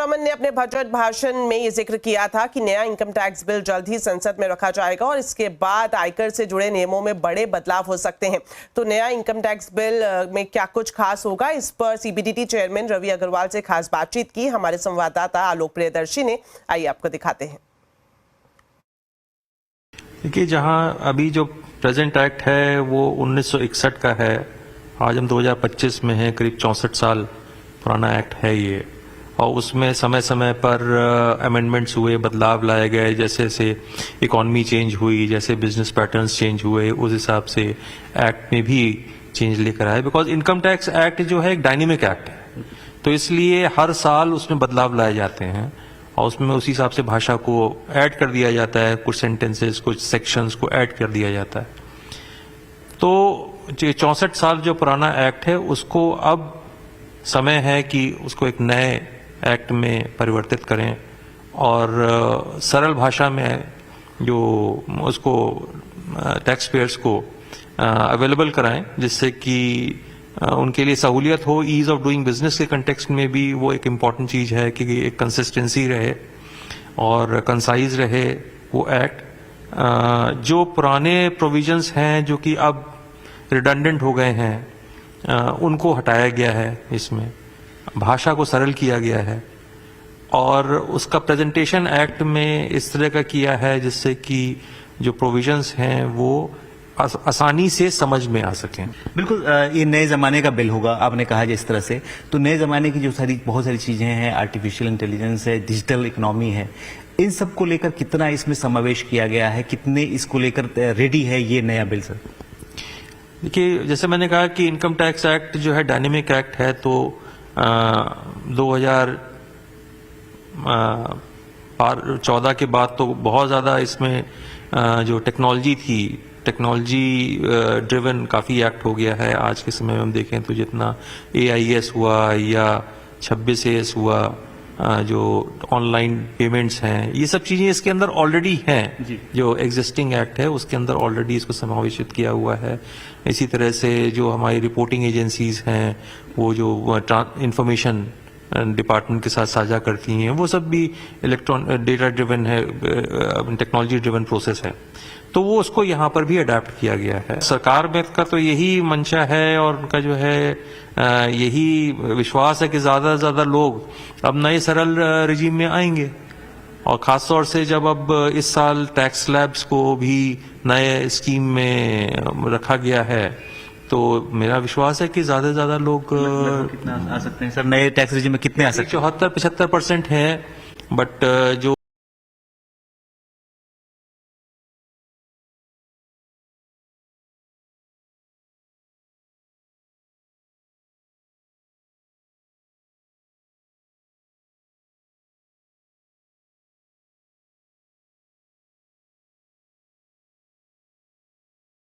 सीतारमण ने अपने बजट भाषण में ये जिक्र किया था कि नया इनकम टैक्स बिल जल्द ही संसद में रखा जाएगा और इसके बाद आयकर से जुड़े नियमों में बड़े बदलाव हो सकते हैं। तो नया इनकम टैक्स बिल में क्या कुछ खास होगा, इस पर सीबीडीटी चेयरमैन रवि अग्रवाल से खास बातचीत की हमारे संवाददाता आलोक प्रियदर्शी ने। आइए आपको दिखाते हैं। देखिए, जहां अभी जो प्रेजेंट एक्ट है वो 1961 का है, आज हम 2025 में है, करीब 64 साल पुराना एक्ट है ये। और उसमें समय समय पर अमेंडमेंट्स हुए, बदलाव लाए गए, जैसे जैसे इकॉनमी चेंज हुई, जैसे बिजनेस पैटर्न्स चेंज हुए, उस हिसाब से एक्ट में भी चेंज लेकर आए। बिकॉज इनकम टैक्स एक्ट जो है एक डायनेमिक एक्ट है, तो इसलिए हर साल उसमें बदलाव लाए जाते हैं और उसमें उसी हिसाब से भाषा को ऐड कर दिया जाता है, कुछ सेंटेंसेस, कुछ सेक्शंस को ऐड कर दिया जाता है। तो 64 साल जो पुराना एक्ट है उसको अब समय है कि उसको एक नए एक्ट में परिवर्तित करें और सरल भाषा में जो उसको टैक्स पेयर्स को अवेलेबल कराएं, जिससे कि उनके लिए सहूलियत हो। ईज ऑफ डूइंग बिजनेस के कंटेक्स्ट में भी वो एक इम्पॉर्टेंट चीज है कि एक कंसिस्टेंसी रहे और कंसाइज रहे वो एक्ट। जो पुराने प्रोविजंस हैं जो कि अब रिडंडेंट हो गए हैं, उनको हटाया गया है, इसमें भाषा को सरल किया गया है और उसका प्रेजेंटेशन एक्ट में इस तरह का किया है जिससे कि जो प्रोविजंस हैं वो आसानी से समझ में आ सकें। बिल्कुल, ये नए जमाने का बिल होगा, आपने कहा जिस तरह से। तो नए जमाने की जो बहुत सारी चीजें हैं, आर्टिफिशियल इंटेलिजेंस है, डिजिटल इकोनॉमी है, इन सब को लेकर कितना इसमें समावेश किया गया है, कितने इसको लेकर रेडी है ये नया बिल सर? देखिए, जैसे मैंने कहा कि इनकम टैक्स एक्ट जो है डायनेमिक एक्ट है, तो 2014 के बाद तो बहुत ज़्यादा इसमें जो टेक्नोलॉजी थी, टेक्नोलॉजी ड्रिवन काफ़ी एक्ट हो गया है। आज के समय में हम देखें तो जितना AIS हुआ या 26AS हुआ, जो ऑनलाइन पेमेंट्स हैं, ये सब चीज़ें इसके अंदर ऑलरेडी हैं। जो एग्जिस्टिंग एक्ट है उसके अंदर ऑलरेडी इसको समावेशित किया हुआ है। इसी तरह से जो हमारी रिपोर्टिंग एजेंसीज हैं, वो जो इंफॉर्मेशन डिपार्टमेंट के साथ साझा करती हैं, वो सब भी डेटा ड्रिवन है, टेक्नोलॉजी ड्रिवन प्रोसेस है। तो वो उसको यहाँ पर भी अडेप्ट किया गया है। सरकार में का तो यही मंशा है और उनका जो है यही विश्वास है कि ज्यादा से ज्यादा लोग अब नए सरल रिजीम में आएंगे। और खासतौर से जब अब इस साल टैक्स स्लैब्स को भी नए स्कीम में रखा गया है, तो मेरा विश्वास है कि ज्यादा से ज्यादा लोग कितना आ सकते हैं सर? नए टैक्स रिजीम में कितने आ सकते हैं? 74-75% हैं, बट जो